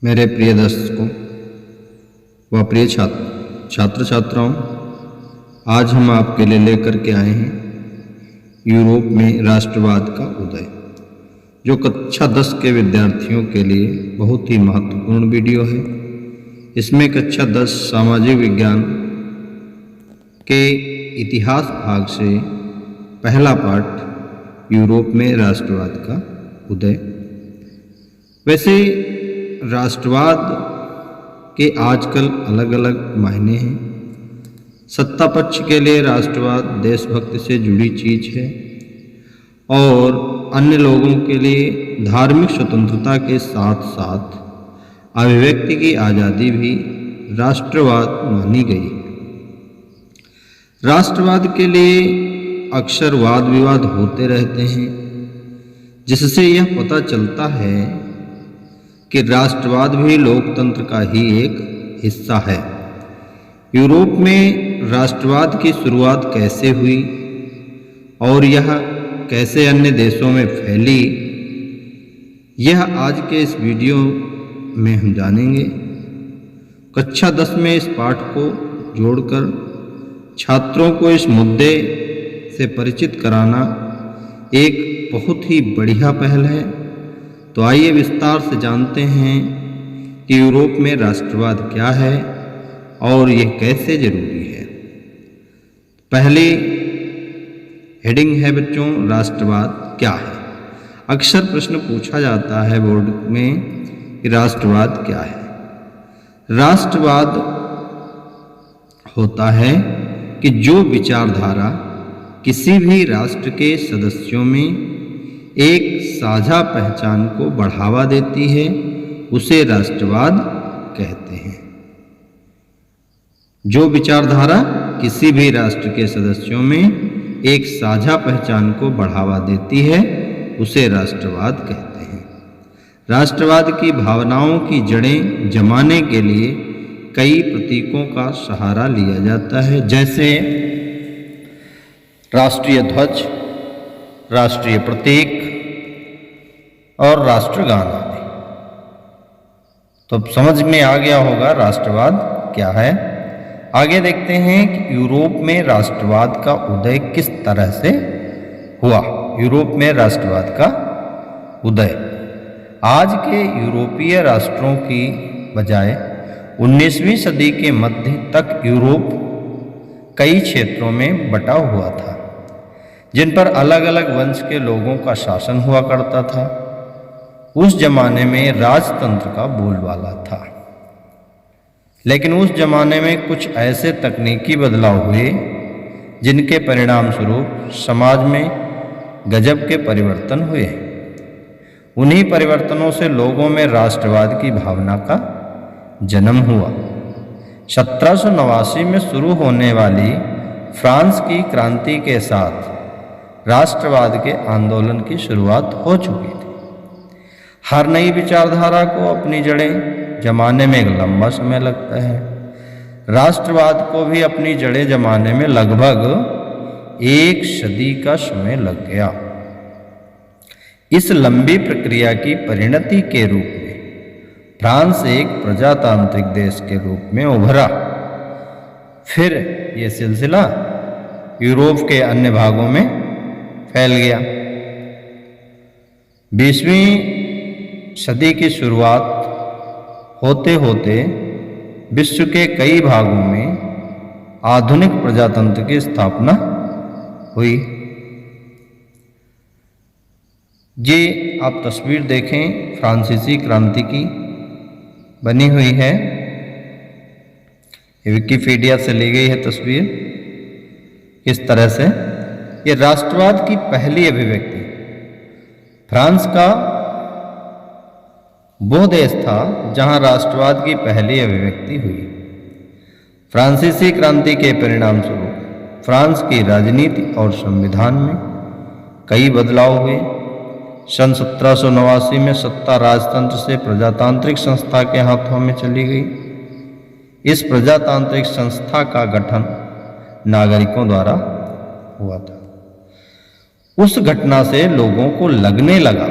मेरे प्रिय दर्शकों व प्रिय छात्र छात्राओं, आज हम आपके लिए लेकर के आए हैं यूरोप में राष्ट्रवाद का उदय, जो कक्षा 10 के विद्यार्थियों के लिए बहुत ही महत्वपूर्ण वीडियो है। इसमें कक्षा 10 सामाजिक विज्ञान के इतिहास भाग से पहला पाठ यूरोप में राष्ट्रवाद का उदय। वैसे राष्ट्रवाद के आजकल अलग अलग मायने हैं। सत्ता पक्ष के लिए राष्ट्रवाद देशभक्ति से जुड़ी चीज है और अन्य लोगों के लिए धार्मिक स्वतंत्रता के साथ साथ अभिव्यक्ति की आज़ादी भी राष्ट्रवाद मानी गई है। राष्ट्रवाद के लिए अक्सर वाद विवाद होते रहते हैं, जिससे यह पता चलता है कि राष्ट्रवाद भी लोकतंत्र का ही एक हिस्सा है। यूरोप में राष्ट्रवाद की शुरुआत कैसे हुई और यह कैसे अन्य देशों में फैली, यह आज के इस वीडियो में हम जानेंगे। कक्षा 10 में इस पाठ को जोड़कर छात्रों को इस मुद्दे से परिचित कराना एक बहुत ही बढ़िया पहल है। तो आइए विस्तार से जानते हैं कि यूरोप में राष्ट्रवाद क्या है और यह कैसे जरूरी है। पहली हेडिंग है बच्चों, राष्ट्रवाद क्या है। अक्सर प्रश्न पूछा जाता है बोर्ड में कि राष्ट्रवाद क्या है। राष्ट्रवाद होता है कि जो विचारधारा किसी भी राष्ट्र के सदस्यों में एक साझा पहचान को बढ़ावा देती है, उसे राष्ट्रवाद कहते हैं। जो विचारधारा किसी भी राष्ट्र के सदस्यों में एक साझा पहचान को बढ़ावा देती है, उसे राष्ट्रवाद कहते हैं। राष्ट्रवाद की भावनाओं की जड़ें जमाने के लिए कई प्रतीकों का सहारा लिया जाता है, जैसे राष्ट्रीय ध्वज, राष्ट्रीय प्रतीक और राष्ट्रगान आदि। तो समझ में आ गया होगा राष्ट्रवाद क्या है। आगे देखते हैं कि यूरोप में राष्ट्रवाद का उदय किस तरह से हुआ। यूरोप में राष्ट्रवाद का उदय आज के यूरोपीय राष्ट्रों की बजाय 19वीं सदी के मध्य तक यूरोप कई क्षेत्रों में बटा हुआ था, जिन पर अलग अलग वंश के लोगों का शासन हुआ करता था। उस जमाने में राजतंत्र का बोलबाला था, लेकिन उस जमाने में कुछ ऐसे तकनीकी बदलाव हुए जिनके परिणाम स्वरूप समाज में गजब के परिवर्तन हुए। उन्हीं परिवर्तनों से लोगों में राष्ट्रवाद की भावना का जन्म हुआ। 1789 में शुरू होने वाली फ्रांस की क्रांति के साथ राष्ट्रवाद के आंदोलन की शुरुआत हो चुकी थी। हर नई विचारधारा को अपनी जड़ें जमाने में एक लंबा समय लगता है। राष्ट्रवाद को भी अपनी जड़ें जमाने में लगभग एक सदी का समय लग गया। इस लंबी प्रक्रिया की परिणति के रूप में फ्रांस एक प्रजातांत्रिक देश के रूप में उभरा। फिर यह सिलसिला यूरोप के अन्य भागों में फैल गया। 20वीं सदी की शुरुआत होते होते विश्व के कई भागों में आधुनिक प्रजातंत्र की स्थापना हुई। ये आप तस्वीर देखें, फ्रांसीसी क्रांति की बनी हुई है। ये विकिपीडिया से ली गई है तस्वीर। किस तरह से ये राष्ट्रवाद की पहली अभिव्यक्ति फ्रांस का वो देश था जहां राष्ट्रवाद की पहली अभिव्यक्ति हुई। फ्रांसीसी क्रांति के परिणाम स्वरूप फ्रांस की राजनीति और संविधान में कई बदलाव हुए। सन 1789 में सत्ता राजतंत्र से प्रजातांत्रिक संस्था के हाथों में चली गई। इस प्रजातांत्रिक संस्था का गठन नागरिकों द्वारा हुआ था। उस घटना से लोगों को लगने लगा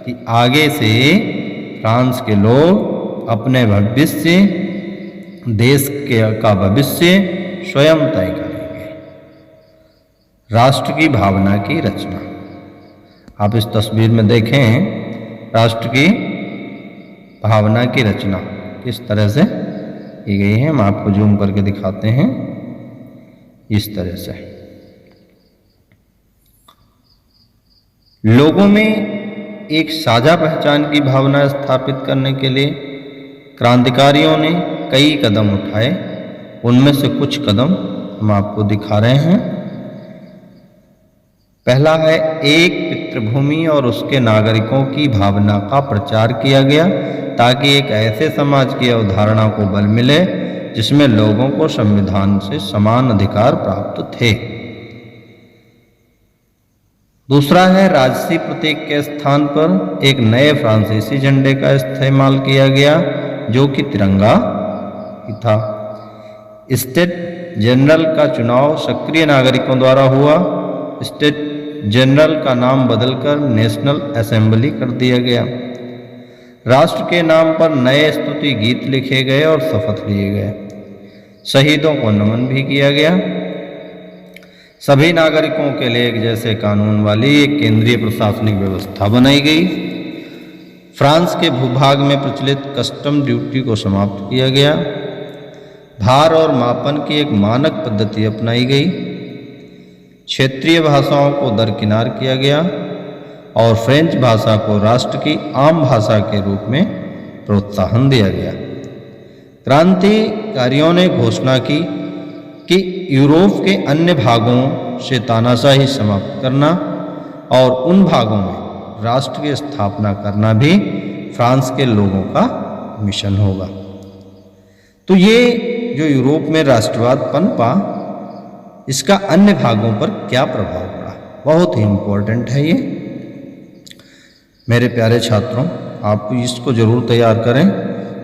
कि आगे से फ्रांस के लोग अपने भविष्य, देश का भविष्य स्वयं तय करेंगे। राष्ट्र की भावना की रचना। आप इस तस्वीर में देखें राष्ट्र की भावना की रचना किस तरह से की गई है। हम आपको जूम करके दिखाते हैं इस तरह से। लोगों में एक साझा पहचान की भावना स्थापित करने के लिए क्रांतिकारियों ने कई कदम उठाए। उनमें से कुछ कदम हम आपको दिखा रहे हैं। पहला है, एक पितृभूमि और उसके नागरिकों की भावना का प्रचार किया गया ताकि एक ऐसे समाज की अवधारणा को बल मिले जिसमें लोगों को संविधान से समान अधिकार प्राप्त थे। दूसरा है, राजसी प्रतीक के स्थान पर एक नए फ्रांसीसी झंडे का इस्तेमाल किया गया जो कि तिरंगा था। स्टेट जनरल का चुनाव सक्रिय नागरिकों द्वारा हुआ। स्टेट जनरल का नाम बदलकर नेशनल असेंबली कर दिया गया। राष्ट्र के नाम पर नए स्तुति गीत लिखे गए और शपथ लिए गए। शहीदों को नमन भी किया गया। सभी नागरिकों के लिए एक जैसे कानून वाली एक केंद्रीय प्रशासनिक व्यवस्था बनाई गई। फ्रांस के भूभाग में प्रचलित कस्टम ड्यूटी को समाप्त किया गया। भार और मापन की एक मानक पद्धति अपनाई गई। क्षेत्रीय भाषाओं को दरकिनार किया गया और फ्रेंच भाषा को राष्ट्र की आम भाषा के रूप में प्रोत्साहन दिया गया। क्रांतिकारियों ने घोषणा की कि यूरोप के अन्य भागों से तानाशाही समाप्त करना और उन भागों में राष्ट्र की स्थापना करना भी फ्रांस के लोगों का मिशन होगा। तो ये जो यूरोप में राष्ट्रवाद पनपा, इसका अन्य भागों पर क्या प्रभाव पड़ा, बहुत ही इम्पोर्टेंट है ये। मेरे प्यारे छात्रों, आप इसको जरूर तैयार करें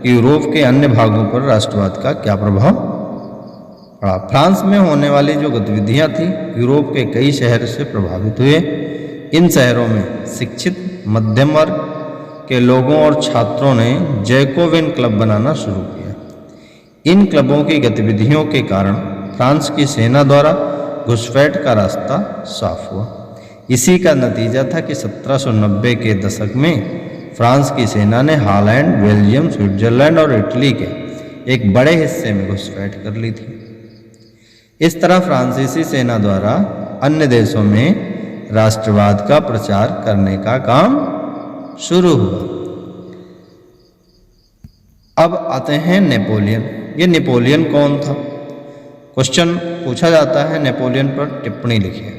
कि यूरोप के अन्य भागों पर राष्ट्रवाद का क्या प्रभाव पड़ा। फ्रांस में होने वाली जो गतिविधियां थी यूरोप के कई शहर से प्रभावित हुए। इन शहरों में शिक्षित मध्यम वर्ग के लोगों और छात्रों ने जैकोबिन क्लब बनाना शुरू किया। इन क्लबों की गतिविधियों के कारण फ्रांस की सेना द्वारा घुसपैठ का रास्ता साफ हुआ। इसी का नतीजा था कि 1790 के दशक में फ्रांस की सेना ने हॉलैंड, बेल्जियम, स्विट्जरलैंड और इटली के एक बड़े हिस्से में घुसपैठ कर ली थी। इस तरह फ्रांसीसी सेना द्वारा अन्य देशों में राष्ट्रवाद का प्रचार करने का काम शुरू हुआ। अब आते हैं नेपोलियन। ये नेपोलियन कौन था? क्वेश्चन पूछा जाता है, नेपोलियन पर टिप्पणी लिखिए।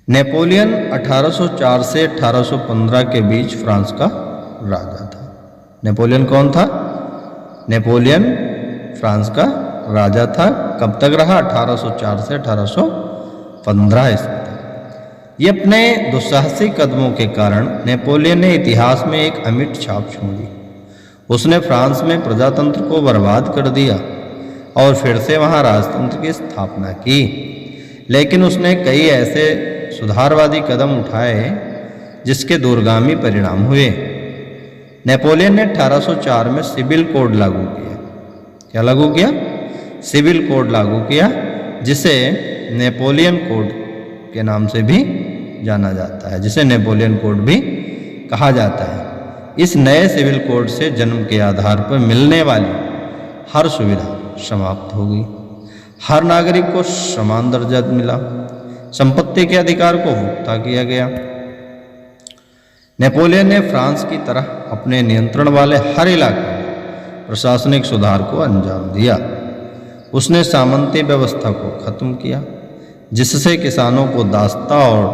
नेपोलियन 1804 से 1815 के बीच फ्रांस का राजा था। नेपोलियन कौन था? नेपोलियन फ्रांस का राजा था। कब तक रहा? 1804 से 1815 ईस्वी तक। ये अपने दुस्साहसिक कदमों के कारण नेपोलियन ने इतिहास में एक अमिट छाप छोड़ी। उसने फ्रांस में प्रजातंत्र को बर्बाद कर दिया और फिर से वहाँ राजतंत्र की स्थापना की। लेकिन उसने कई ऐसे सुधारवादी कदम उठाए जिसके दूरगामी परिणाम हुए। नेपोलियन ने 1804 में सिविल कोड लागू किया। क्या लागू किया? सिविल कोड लागू किया, जिसे नेपोलियन कोड के नाम से भी जाना जाता है, जिसे नेपोलियन कोड भी कहा जाता है। इस नए सिविल कोड से जन्म के आधार पर मिलने वाली हर सुविधा समाप्त हो गई। हर नागरिक को समान दर्जा मिला। संपत्ति के अधिकार को पुख्ता किया गया। नेपोलियन ने फ्रांस की तरह अपने नियंत्रण वाले हर इलाके में प्रशासनिक सुधार को अंजाम दिया। उसने सामंती व्यवस्था को खत्म किया, जिससे किसानों को दास्ता और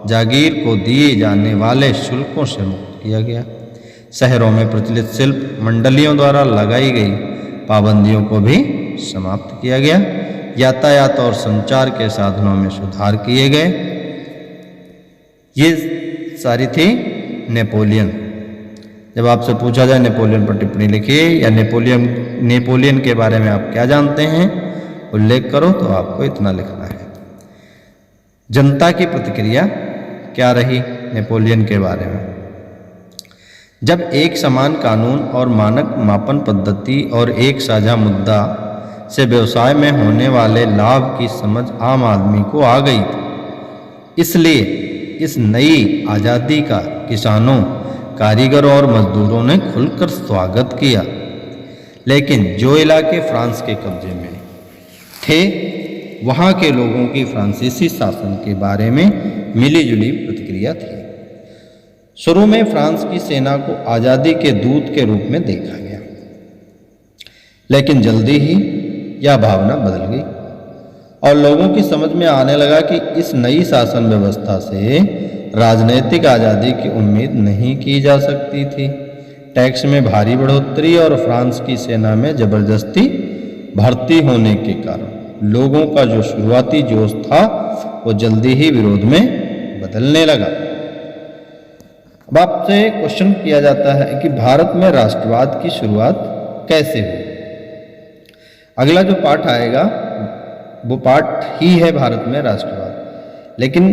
जागीर को दिए जाने वाले शुल्कों से मुक्त किया गया। शहरों में प्रचलित शिल्प मंडलियों द्वारा लगाई गई पाबंदियों को भी समाप्त किया गया। यातायात और संचार के साधनों में सुधार किए गए। ये सारी थी नेपोलियन। जब आपसे पूछा जाए नेपोलियन पर टिप्पणी लिखिए या नेपोलियन के बारे में आप क्या जानते हैं उल्लेख करो, तो आपको इतना लिखना है। जनता की प्रतिक्रिया क्या रही नेपोलियन के बारे में? जब एक समान कानून और मानक मापन पद्धति और एक साझा मुद्दा से व्यवसाय में होने वाले लाभ की समझ आम आदमी को आ गई थी। इसलिए इस नई आज़ादी का किसानों, कारीगरों और मजदूरों ने खुलकर स्वागत किया। लेकिन जो इलाके फ्रांस के कब्जे में थे, वहाँ के लोगों की फ्रांसीसी शासन के बारे में मिलीजुली प्रतिक्रिया थी। शुरू में फ्रांस की सेना को आज़ादी के दूत के रूप में देखा गया, लेकिन जल्दी ही यह भावना बदल गई और लोगों की समझ में आने लगा कि इस नई शासन व्यवस्था से राजनीतिक आज़ादी की उम्मीद नहीं की जा सकती थी। टैक्स में भारी बढ़ोतरी और फ्रांस की सेना में जबरदस्ती भर्ती होने के कारण लोगों का जो शुरुआती जोश था वो जल्दी ही विरोध में बदलने लगा। अब आपसे क्वेश्चन किया जाता है कि भारत में राष्ट्रवाद की शुरुआत कैसे हुई। अगला जो पाठ आएगा वो पाठ ही है भारत में राष्ट्रवाद, लेकिन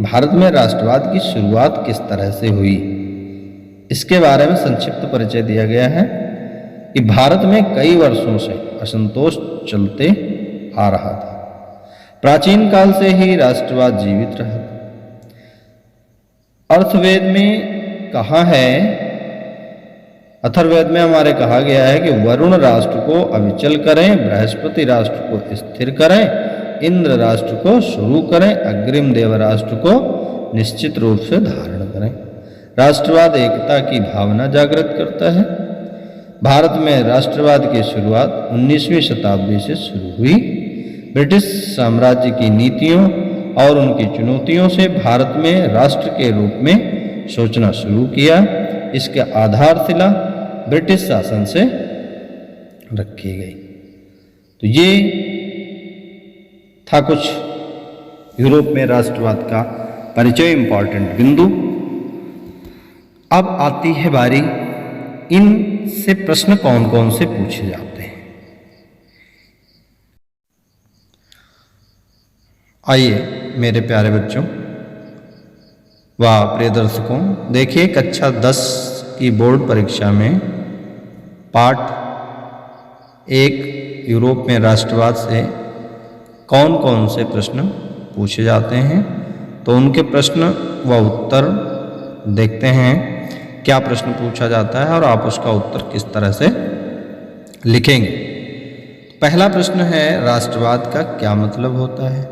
भारत में राष्ट्रवाद की शुरुआत किस तरह से हुई इसके बारे में संक्षिप्त परिचय दिया गया है कि भारत में कई वर्षों से असंतोष चलते आ रहा था। प्राचीन काल से ही राष्ट्रवाद जीवित रहा। अर्थवेद में कहा है, अथर्ववेद में हमारे कहा गया है कि वरुण राष्ट्र को अविचल करें, बृहस्पति राष्ट्र को स्थिर करें, इंद्र राष्ट्र को शुरू करें, अग्रिम देव राष्ट्र को निश्चित रूप से धारण करें। राष्ट्रवाद एकता की भावना जागृत करता है। भारत में राष्ट्रवाद की शुरुआत 19वीं शताब्दी से शुरू हुई। ब्रिटिश साम्राज्य की नीतियों और उनकी चुनौतियों से भारत में राष्ट्र के रूप में सोचना शुरू किया। इसके आधारशिला ब्रिटिश शासन से रखी गई। तो ये था कुछ यूरोप में राष्ट्रवाद का परिचय, इंपॉर्टेंट बिंदु। अब आती है बारी इन से प्रश्न कौन कौन से पूछे जाते हैं। आइए मेरे प्यारे बच्चों व प्रिय दर्शकों, देखिए कक्षा 10 की बोर्ड परीक्षा में पाठ 1 यूरोप में राष्ट्रवाद से कौन कौन से प्रश्न पूछे जाते हैं। तो उनके प्रश्न व उत्तर देखते हैं, क्या प्रश्न पूछा जाता है और आप उसका उत्तर किस तरह से लिखेंगे। पहला प्रश्न है, राष्ट्रवाद का क्या मतलब होता है।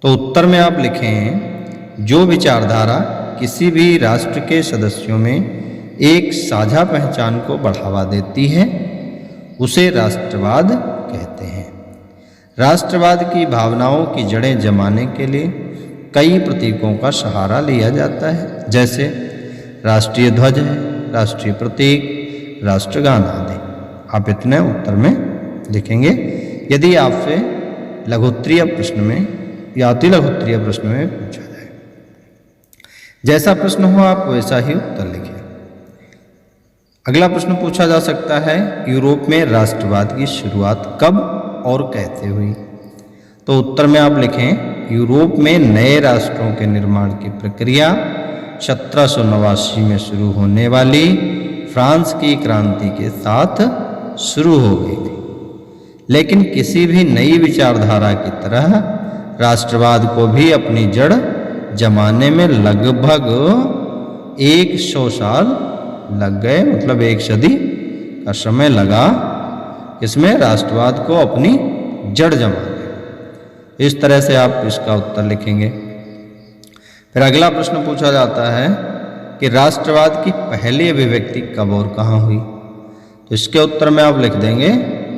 तो उत्तर में आप लिखें, जो विचारधारा किसी भी राष्ट्र के सदस्यों में एक साझा पहचान को बढ़ावा देती है उसे राष्ट्रवाद कहते हैं। राष्ट्रवाद की भावनाओं की जड़ें जमाने के लिए कई प्रतीकों का सहारा लिया जाता है, जैसे राष्ट्रीय ध्वज है, राष्ट्रीय प्रतीक, राष्ट्रगान आदि। आप इतने उत्तर में लिखेंगे। यदि आपसे लघुत्तरीय प्रश्न में या अति लघुत्तरीय प्रश्न में पूछा जाए, जैसा प्रश्न हो आप वैसा ही उत्तर लिखें। अगला प्रश्न पूछा जा सकता है, यूरोप में राष्ट्रवाद की शुरुआत कब और कैसे हुई। तो उत्तर में आप लिखें, यूरोप में नए राष्ट्रों के निर्माण की प्रक्रिया 1789 में शुरू होने वाली फ्रांस की क्रांति के साथ शुरू हो गई थी। लेकिन किसी भी नई विचारधारा की तरह राष्ट्रवाद को भी अपनी जड़ जमाने में लगभग 100 साल लग गए, मतलब 1 सदी का समय लगा इसमें राष्ट्रवाद को अपनी जड़ जमाने। इस तरह से आप इसका उत्तर लिखेंगे। फिर अगला प्रश्न पूछा जाता है कि राष्ट्रवाद की पहली अभिव्यक्ति कब और कहाँ हुई। तो इसके उत्तर में आप लिख देंगे,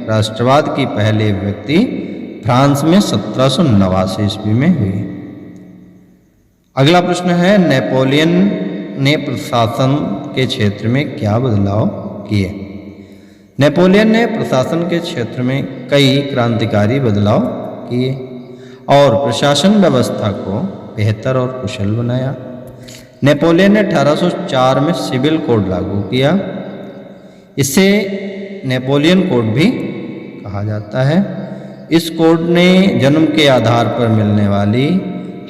राष्ट्रवाद की पहली अभिव्यक्ति फ्रांस में 1789 ईस्वी में हुई। अगला प्रश्न है, नेपोलियन ने प्रशासन के क्षेत्र में क्या बदलाव किए। नेपोलियन ने प्रशासन के क्षेत्र में कई क्रांतिकारी बदलाव किए और प्रशासन व्यवस्था को बेहतर और कुशल बनाया। नेपोलियन ने 1804 में सिविल कोड लागू किया। इसे नेपोलियन कोड भी कहा जाता है। इस कोड ने जन्म के आधार पर मिलने वाली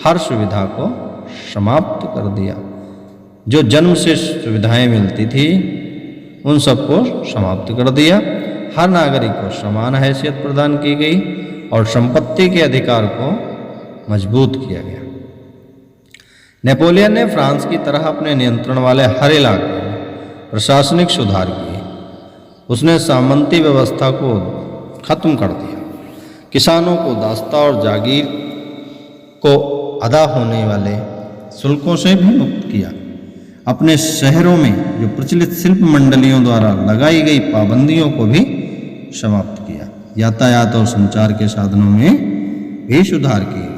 हर सुविधा को समाप्त कर दिया। जो जन्म से सुविधाएं मिलती थी उन सबको समाप्त कर दिया। हर नागरिक को समान हैसियत प्रदान की गई और संपत्ति के अधिकार को मजबूत किया गया। नेपोलियन ने फ्रांस की तरह अपने नियंत्रण वाले हर इलाके में प्रशासनिक सुधार किए। उसने सामंती व्यवस्था को खत्म कर दिया, किसानों को दास्ता और जागीर को अदा होने वाले शुल्कों से भी मुक्त किया। अपने शहरों में जो प्रचलित शिल्प मंडलियों द्वारा लगाई गई पाबंदियों को भी समाप्त किया। यातायात और संचार के साधनों में भी सुधार किए गए।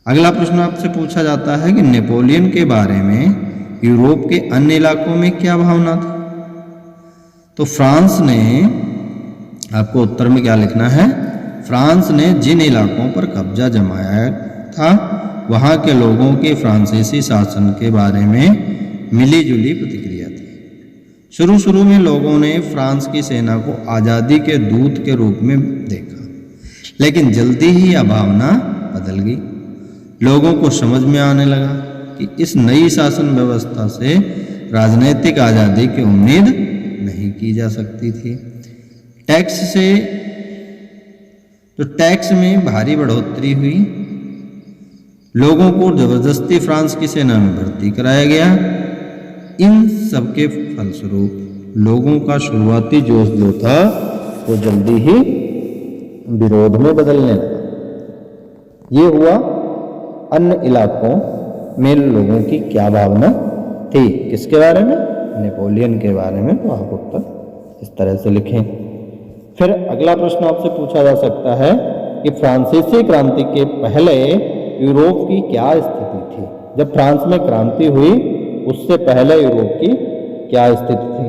अगला प्रश्न आपसे पूछा जाता है कि नेपोलियन के बारे में यूरोप के अन्य इलाकों में क्या भावना थी। तो फ्रांस ने, आपको उत्तर में क्या लिखना है, फ्रांस ने जिन इलाकों पर कब्जा जमाया था वहाँ के लोगों की फ्रांसीसी शासन के बारे में मिलीजुली प्रतिक्रिया थी। शुरू में लोगों ने फ्रांस की सेना को आज़ादी के दूत के रूप में देखा, लेकिन जल्दी ही यह भावना बदल गई। लोगों को समझ में आने लगा कि इस नई शासन व्यवस्था से राजनीतिक आज़ादी की उम्मीद नहीं की जा सकती थी। टैक्स में भारी बढ़ोतरी हुई। लोगों को जबरदस्ती फ्रांस की सेना में भर्ती कराया गया। इन सबके फलस्वरूप लोगों का शुरुआती जोश जो था वो जल्दी ही विरोध में बदलने लगा। ये हुआ। अन्य इलाकों में लोगों की क्या भावना थी, किसके बारे में, नेपोलियन के बारे में। तो आप उत्तर इस तरह से लिखें। फिर अगला प्रश्न आपसे पूछा जा सकता है कि फ्रांसीसी क्रांति के पहले यूरोप की क्या स्थिति थी। जब फ्रांस में क्रांति हुई उससे पहले यूरोप की क्या स्थिति थी।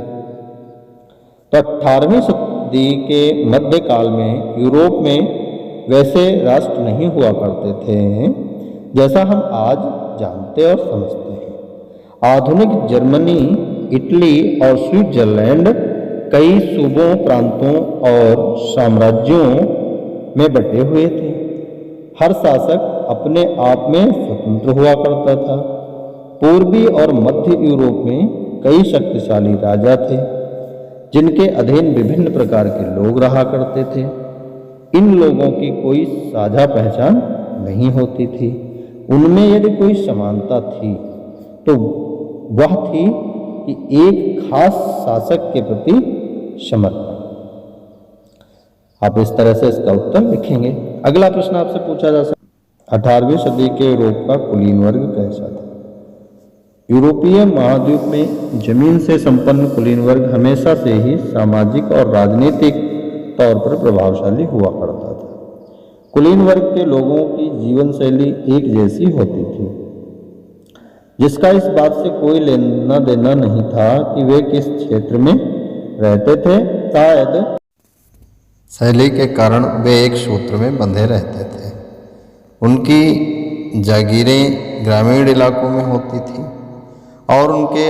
तो 18वीं शताब्दी के मध्यकाल में यूरोप में वैसे राष्ट्र नहीं हुआ करते थे जैसा हम आज जानते और समझते हैं। आधुनिक जर्मनी, इटली और स्विट्जरलैंड कई सूबों, प्रांतों और साम्राज्यों में बटे हुए थे। हर शासक अपने आप में स्वतंत्र हुआ करता था। पूर्वी और मध्य यूरोप में कई शक्तिशाली राजा थे जिनके अधीन विभिन्न प्रकार के लोग रहा करते थे। इन लोगों की कोई साझा पहचान नहीं होती थी। उनमें यदि कोई समानता थी तो वह थी कि एक खास शासक के प्रति समर्पण। आप इस तरह से इसका उत्तर लिखेंगे। अगला प्रश्न आपसे पूछा जा सकता है, 18वीं सदी के यूरोप का कुलीन वर्ग कैसा था। यूरोपीय महाद्वीप में जमीन से संपन्न कुलीन वर्ग हमेशा से ही सामाजिक और राजनीतिक तौर पर प्रभावशाली हुआ करता था। कुलीन वर्ग के लोगों की जीवन शैली एक जैसी होती थी, जिसका इस बात से कोई लेना देना नहीं था कि वे किस क्षेत्र में रहते थे। शायद शैली के कारण वे एक सूत्र में बंधे रहते थे। उनकी जागीरें ग्रामीण इलाकों में होती थी और उनके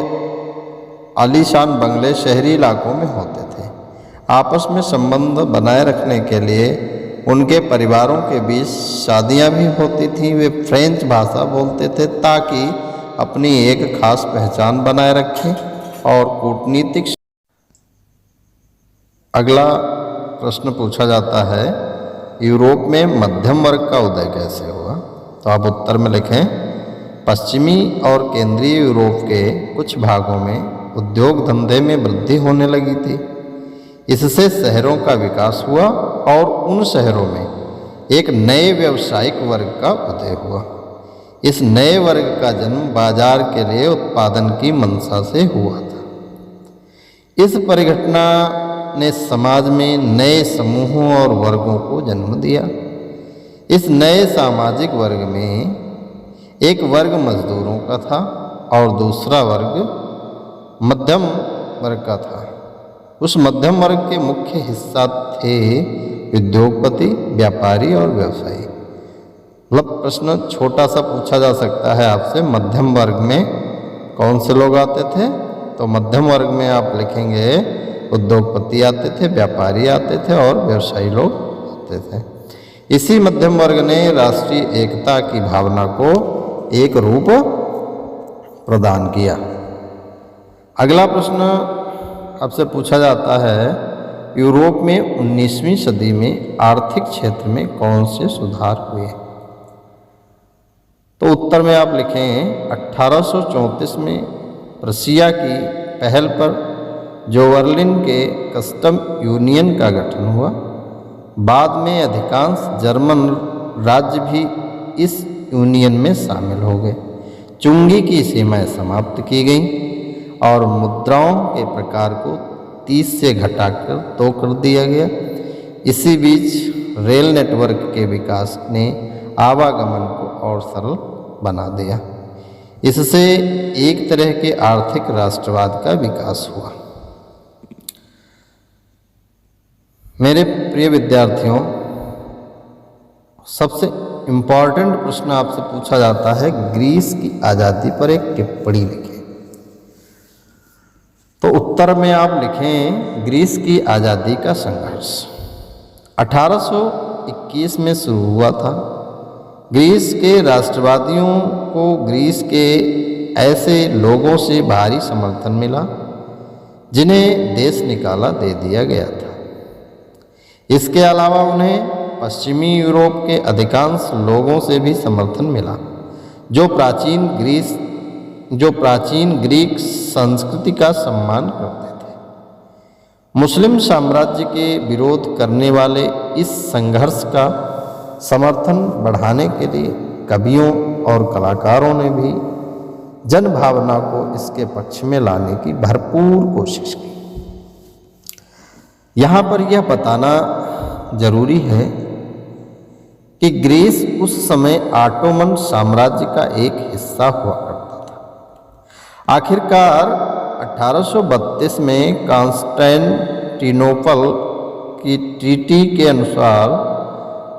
आलीशान बंगले शहरी इलाकों में होते थे। आपस में संबंध बनाए रखने के लिए उनके परिवारों के बीच शादियां भी होती थीं। वे फ्रेंच भाषा बोलते थे ताकि अपनी एक खास पहचान बनाए रखें और कूटनीतिक। अगला प्रश्न पूछा जाता है, यूरोप में मध्यम वर्ग का उदय कैसे हुआ। तो आप उत्तर में लिखें, पश्चिमी और केंद्रीय यूरोप के कुछ भागों में उद्योग धंधे में वृद्धि होने लगी थी। इससे शहरों का विकास हुआ और उन शहरों में एक नए व्यावसायिक वर्ग का उदय हुआ। इस नए वर्ग का जन्म बाजार के लिए उत्पादन की मंशा से हुआ था। इस परिघटना ने समाज में नए समूहों और वर्गों को जन्म दिया। इस नए सामाजिक वर्ग में एक वर्ग मजदूरों का था और दूसरा वर्ग मध्यम वर्ग का था। उस मध्यम वर्ग के मुख्य हिस्सा थे उद्योगपति, व्यापारी और व्यवसायी। मतलब प्रश्न छोटा सा पूछा जा सकता है आपसे, मध्यम वर्ग में कौन से लोग आते थे। तो मध्यम वर्ग में आप लिखेंगे उद्योगपति आते थे, व्यापारी आते थे और व्यवसायी लोग आते थे। इसी मध्यम वर्ग ने राष्ट्रीय एकता की भावना को एक रूप प्रदान किया। अगला प्रश्न आपसे पूछा जाता है, यूरोप में 19वीं सदी में आर्थिक क्षेत्र में कौन से सुधार हुए? तो उत्तर में आप लिखें 1834 में प्रशिया की पहल पर जोवर्लिन के कस्टम यूनियन का गठन हुआ। बाद में अधिकांश जर्मन राज्य भी इस यूनियन में शामिल हो गए। चुंगी की सीमाएं समाप्त की गईं और मुद्राओं के प्रकार को 30 से घटाकर 2 कर दिया गया। इसी बीच रेल नेटवर्क के विकास ने आवागमन को और सरल बना दिया। इससे एक तरह के आर्थिक राष्ट्रवाद का विकास हुआ। मेरे प्रिय विद्यार्थियों, सबसे इम्पॉर्टेंट प्रश्न आपसे पूछा जाता है, ग्रीस की आज़ादी पर एक टिप्पणी लिखें। तो उत्तर में आप लिखें ग्रीस की आज़ादी का संघर्ष 1821 में शुरू हुआ था। ग्रीस के राष्ट्रवादियों को ग्रीस के ऐसे लोगों से भारी समर्थन मिला जिन्हें देश निकाला दे दिया गया था। इसके अलावा उन्हें पश्चिमी यूरोप के अधिकांश लोगों से भी समर्थन मिला जो प्राचीन ग्रीक संस्कृति का सम्मान करते थे। मुस्लिम साम्राज्य के विरोध करने वाले इस संघर्ष का समर्थन बढ़ाने के लिए कवियों और कलाकारों ने भी जनभावना को इसके पक्ष में लाने की भरपूर कोशिश की। यहाँ पर यह बताना जरूरी है कि ग्रीस उस समय ऑटोमन साम्राज्य का एक हिस्सा हुआ करता था। आखिरकार 1832 में कॉन्स्टेंटिनोपल की ट्रीटी के अनुसार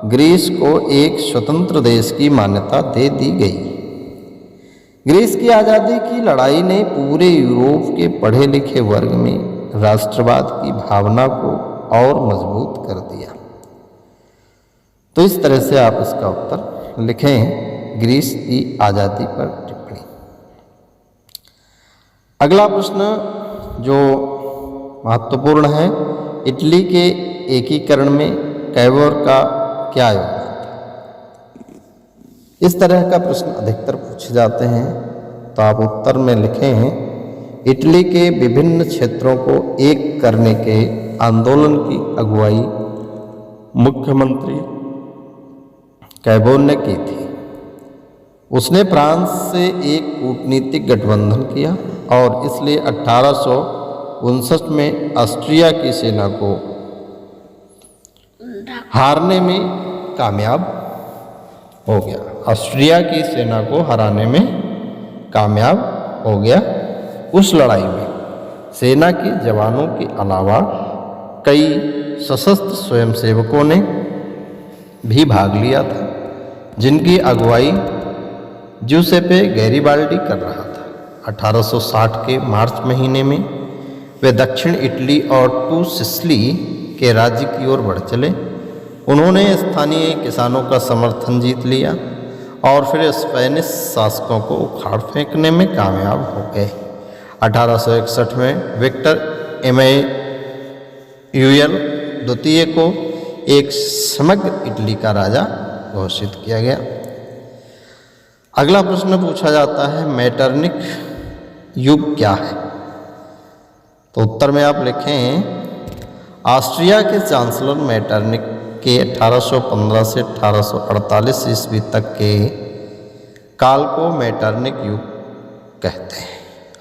ग्रीस को एक स्वतंत्र देश की मान्यता दे दी गई। ग्रीस की आज़ादी की लड़ाई ने पूरे यूरोप के पढ़े लिखे वर्ग में राष्ट्रवाद की भावना को और मजबूत कर दिया। तो इस तरह से आप इसका उत्तर लिखें, ग्रीस की आज़ादी पर टिप्पणी। अगला प्रश्न जो महत्वपूर्ण है, इटली के एकीकरण में कैवर का क्या योगदान था? इस तरह का प्रश्न अधिकतर पूछे जाते हैं। तो आप उत्तर में लिखें, इटली के विभिन्न क्षेत्रों को एक करने के आंदोलन की अगुवाई मुख्यमंत्री कैबोन ने की थी। उसने फ्रांस से एक कूटनीतिक गठबंधन किया और इसलिए 1859 में ऑस्ट्रिया की सेना को हारने में कामयाब हो गया। ऑस्ट्रिया की सेना को हराने में कामयाब हो गया। उस लड़ाई में सेना के जवानों के अलावा कई सशस्त्र स्वयंसेवकों ने भी भाग लिया था, जिनकी अगुवाई ज्यूसेppe गैरिबाल्डी कर रहा था। 1860 के मार्च महीने में वे दक्षिण इटली और टू सिसिली के राज्य की ओर बढ़ चले। उन्होंने स्थानीय किसानों का समर्थन जीत लिया और फिर स्पेनिश शासकों को उखाड़ फेंकने में कामयाब हो गए। 1861 में विक्टर एमैनुएल द्वितीय को एक समग्र इटली का राजा घोषित किया गया। अगला प्रश्न पूछा जाता है, मेटरनिख युग क्या है? तो उत्तर में आप लिखें, ऑस्ट्रिया के चांसलर मेटरनिख के 1815 से 1848 ईस्वी तक के काल को मेटरनिख युग कहते हैं।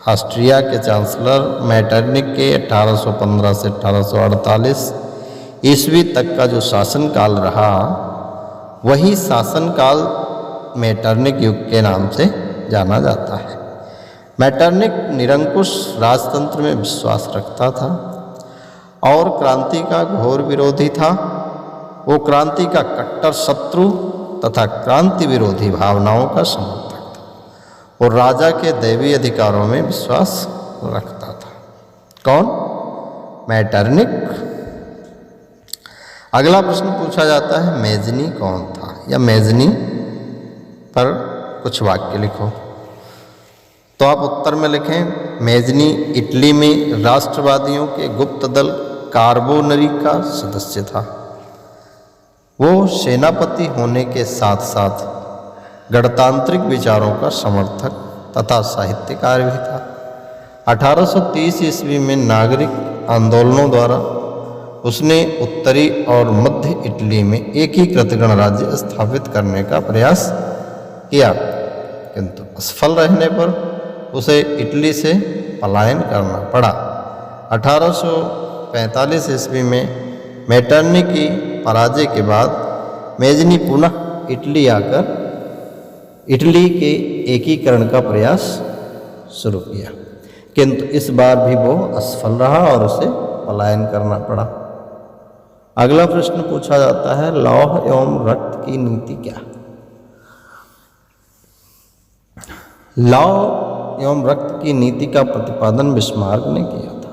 ऑस्ट्रिया के चांसलर मेटरनिख के 1815 से 1848 ईस्वी तक का जो शासनकाल रहा, वही शासनकाल मेटरनिख युग के नाम से जाना जाता है। मेटरनिख निरंकुश राजतंत्र में विश्वास रखता था और क्रांति का घोर विरोधी था। वो क्रांति का कट्टर शत्रु तथा क्रांति विरोधी भावनाओं का समर्थक था और राजा के दैवीय अधिकारों में विश्वास रखता था। कौन? मेटरनिख। अगला प्रश्न पूछा जाता है, मेजनी कौन था? या मेजनी पर कुछ वाक्य लिखो। तो आप उत्तर में लिखें, मेजनी इटली में राष्ट्रवादियों के गुप्त दल कार्बोनरी का सदस्य था। वो सेनापति होने के साथ साथ गणतांत्रिक विचारों का समर्थक तथा साहित्यकार भी था। 1830 ईस्वी में नागरिक आंदोलनों द्वारा उसने उत्तरी और मध्य इटली में एकीकृत गणराज्य स्थापित करने का प्रयास किया, किंतु असफल रहने पर उसे इटली से पलायन करना पड़ा। 1845 ईस्वी में मेटरनी की पराजय के बाद मेजनी पुनः इटली आकर इटली के एकीकरण का प्रयास शुरू किया, किंतु इस बार भी वो असफल रहा और उसे पलायन करना पड़ा। अगला प्रश्न पूछा जाता है, लौह एवं रक्त की नीति क्या? लौह एवं रक्त की नीति का प्रतिपादन बिस्मार्क ने किया था।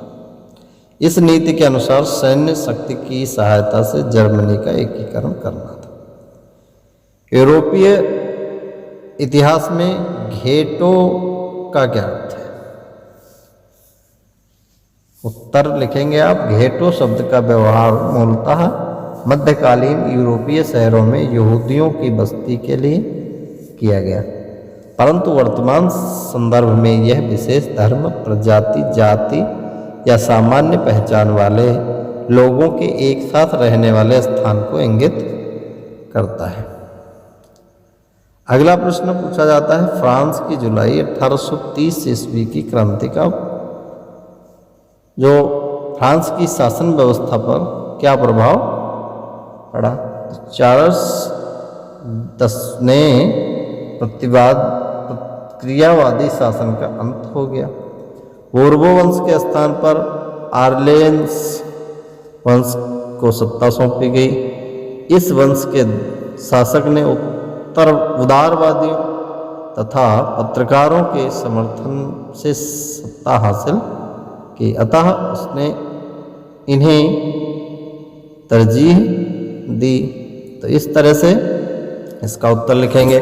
इस नीति के अनुसार सैन्य शक्ति की सहायता से जर्मनी का एकीकरण करना था। यूरोपीय इतिहास में घेटो का क्या अर्थ है? उत्तर लिखेंगे आप, घेटो शब्द का व्यवहार मूलतः मध्यकालीन यूरोपीय शहरों में यहूदियों की बस्ती के लिए किया गया, परंतु वर्तमान संदर्भ में यह विशेष धर्म, प्रजाति, जाति या सामान्य पहचान वाले लोगों के एक साथ रहने वाले स्थान को इंगित करता है। अगला प्रश्न पूछा जाता है, फ्रांस की जुलाई 1830 ईस्वी की क्रांति का जो फ्रांस की शासन व्यवस्था पर क्या प्रभाव पड़ा? चार्ल्स 10 ने प्रतिक्रियावादी शासन का अंत हो गया। बोर्बो वंश के स्थान पर आर्लेन्स वंश को सत्ता सौंपी गई। इस वंश के शासक ने उदारवादियों तथा पत्रकारों के समर्थन से सत्ता हासिल की, अतः उसने इन्हें तरजीह दी। तो इस तरह से इसका उत्तर लिखेंगे।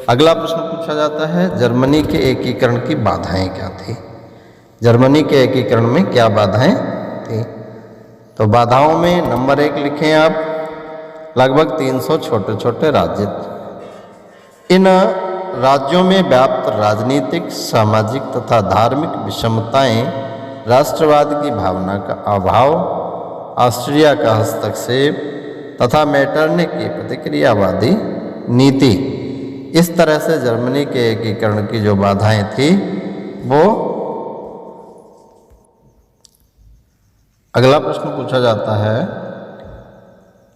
अगला प्रश्न पूछा जाता है, जर्मनी के एकीकरण की बाधाएं क्या थी? जर्मनी के एकीकरण में क्या बाधाएं थी? तो बाधाओं में नंबर 1 लिखें आप, लगभग 300 छोटे छोटे राज्य। इन राज्यों में व्याप्त राजनीतिक, सामाजिक तथा धार्मिक विषमताएं, राष्ट्रवाद की भावना का अभाव, ऑस्ट्रिया का हस्तक्षेप तथा मेटरनी की प्रतिक्रियावादी नीति, इस तरह से जर्मनी के एकीकरण की जो बाधाएं थी वो। अगला प्रश्न पूछा जाता है,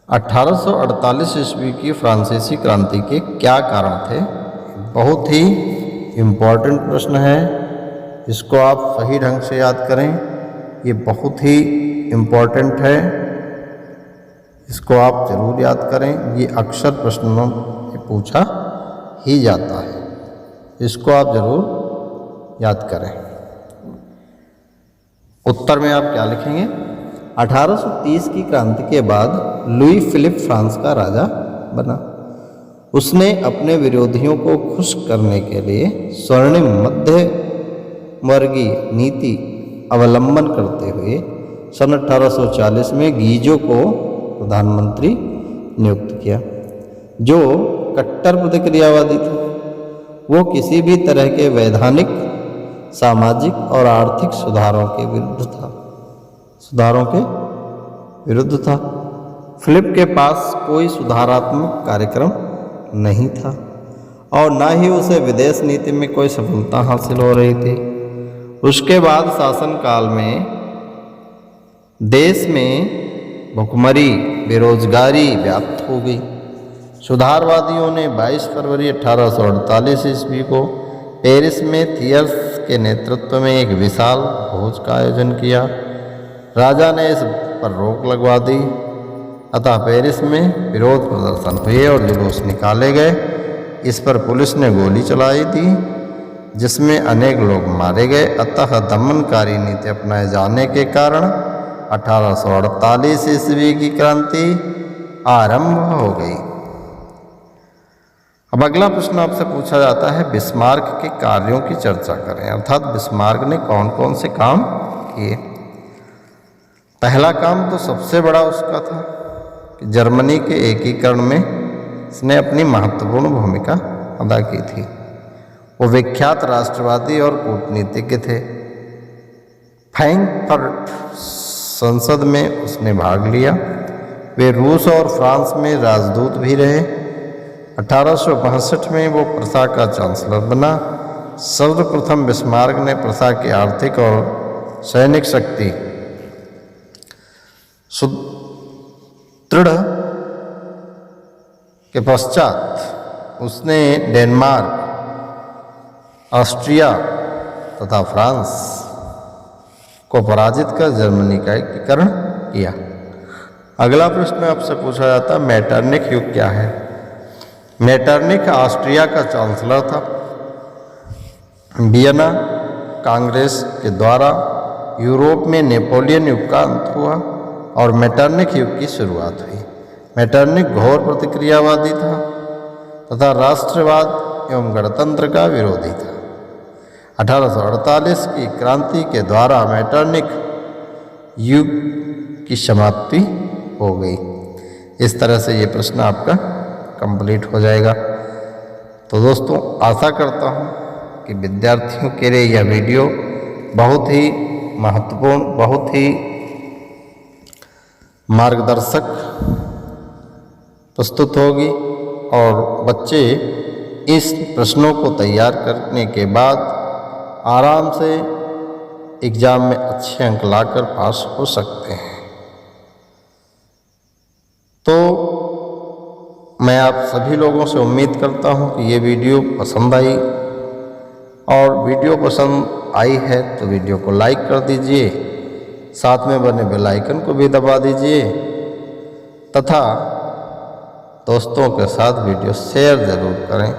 1848 ईस्वी की फ्रांसीसी क्रांति के क्या कारण थे? बहुत ही इम्पोर्टेंट प्रश्न है, इसको आप सही ढंग से याद करें। ये बहुत ही इम्पोर्टेंट है, इसको आप जरूर याद करें। ये अक्सर प्रश्नों में पूछा ही जाता है, इसको आप जरूर याद करें। उत्तर में आप क्या लिखेंगे? 1830 की क्रांति के बाद लुई फिलिप फ्रांस का राजा बना। उसने अपने विरोधियों को खुश करने के लिए स्वर्णिम मध्य वर्गीय नीति अवलंबन करते हुए सन 1840 में गीजो को प्रधानमंत्री नियुक्त किया, जो कट्टर प्रतिक्रियावादी था। वो किसी भी तरह के वैधानिक, सामाजिक और आर्थिक सुधारों के विरुद्ध था। फिलिप के पास कोई सुधारात्मक कार्यक्रम नहीं था और न ही उसे विदेश नीति में कोई सफलता हासिल हो रही थी। उसके बाद शासन काल में देश में भुखमरी, बेरोजगारी व्याप्त हो गई। सुधारवादियों ने 22 फरवरी 1848 ईस्वी को पेरिस में थियर्स के नेतृत्व में एक विशाल भोज का आयोजन किया। राजा ने इस पर रोक लगवा दी, अतः पेरिस में विरोध प्रदर्शन हुए और जुलूस निकाले गए। इस पर पुलिस ने गोली चलाई थी, जिसमें अनेक लोग मारे गए। अतः दमनकारी नीति अपनाए जाने के कारण 1848 ईस्वी की क्रांति आरंभ हो गई। अब अगला प्रश्न आपसे पूछा जाता है बिस्मार्क के कार्यों की चर्चा करें, अर्थात बिस्मार्क ने कौन कौन से काम किए। पहला काम तो सबसे बड़ा उसका था कि जर्मनी के एकीकरण में इसने अपनी महत्वपूर्ण भूमिका अदा की थी। वो विख्यात राष्ट्रवादी और कूटनीतिज्ञ थे। फ्रैंकफर्ट संसद में उसने भाग लिया। वे रूस और फ्रांस में राजदूत भी रहे। 1862 में वो प्रसा का चांसलर बना। सर्वप्रथम बिस्मार्क ने प्रसा की आर्थिक और सैनिक शक्ति सुदृढ़ के पश्चात उसने डेनमार्क, ऑस्ट्रिया तथा फ्रांस को पराजित कर जर्मनी का एकीकरण किया। अगला प्रश्न आपसे पूछा जाता है मेटरनिख युग क्या है। मेटरनिख ऑस्ट्रिया का चांसलर था। वियना कांग्रेस के द्वारा यूरोप में नेपोलियन युग का अंत हुआ और मेटरनिख युग की शुरुआत हुई। मेटरनिख घोर प्रतिक्रियावादी था तथा राष्ट्रवाद एवं गणतंत्र का विरोधी था। 1848 की क्रांति के द्वारा मेटरनिख युग की समाप्ति हो गई। इस तरह से ये प्रश्न आपका कंप्लीट हो जाएगा। तो दोस्तों आशा करता हूँ कि विद्यार्थियों के लिए यह वीडियो बहुत ही महत्वपूर्ण, बहुत ही मार्गदर्शक प्रस्तुत होगी और बच्चे इस प्रश्नों को तैयार करने के बाद आराम से एग्ज़ाम में अच्छे अंक लाकर पास हो सकते हैं। तो मैं आप सभी लोगों से उम्मीद करता हूं कि ये वीडियो पसंद आई, और वीडियो पसंद आई है तो वीडियो को लाइक कर दीजिए, साथ में बने बेल आइकन को भी दबा दीजिए तथा दोस्तों के साथ वीडियो शेयर ज़रूर करें।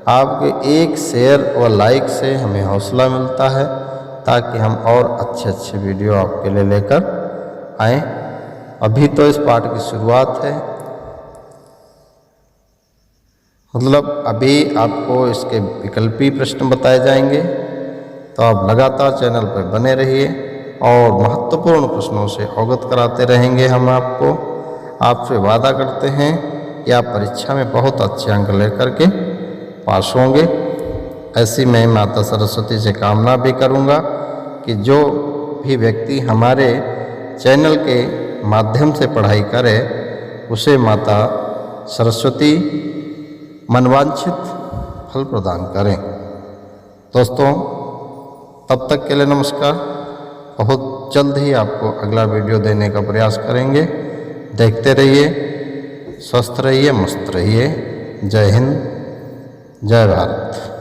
आपके एक शेयर व लाइक से हमें हौसला मिलता है ताकि हम और अच्छे वीडियो आपके लिए लेकर आएँ। अभी तो इस पाठ की शुरुआत है, मतलब अभी आपको इसके विकल्पी प्रश्न बताए जाएंगे, तो आप लगातार चैनल पर बने रहिए और महत्वपूर्ण प्रश्नों से अवगत कराते रहेंगे। हम आपको आपसे वादा करते हैं कि आप परीक्षा में बहुत अच्छे अंक लेकर के पास होंगे। ऐसी मैं माता सरस्वती से कामना भी करूंगा कि जो भी व्यक्ति हमारे चैनल के माध्यम से पढ़ाई करे उसे माता सरस्वती मनवांछित फल प्रदान करें। दोस्तों तब तक के लिए नमस्कार। बहुत जल्द ही आपको अगला वीडियो देने का प्रयास करेंगे। देखते रहिए, स्वस्थ रहिए, मस्त रहिए। जय हिंद, जय भारत।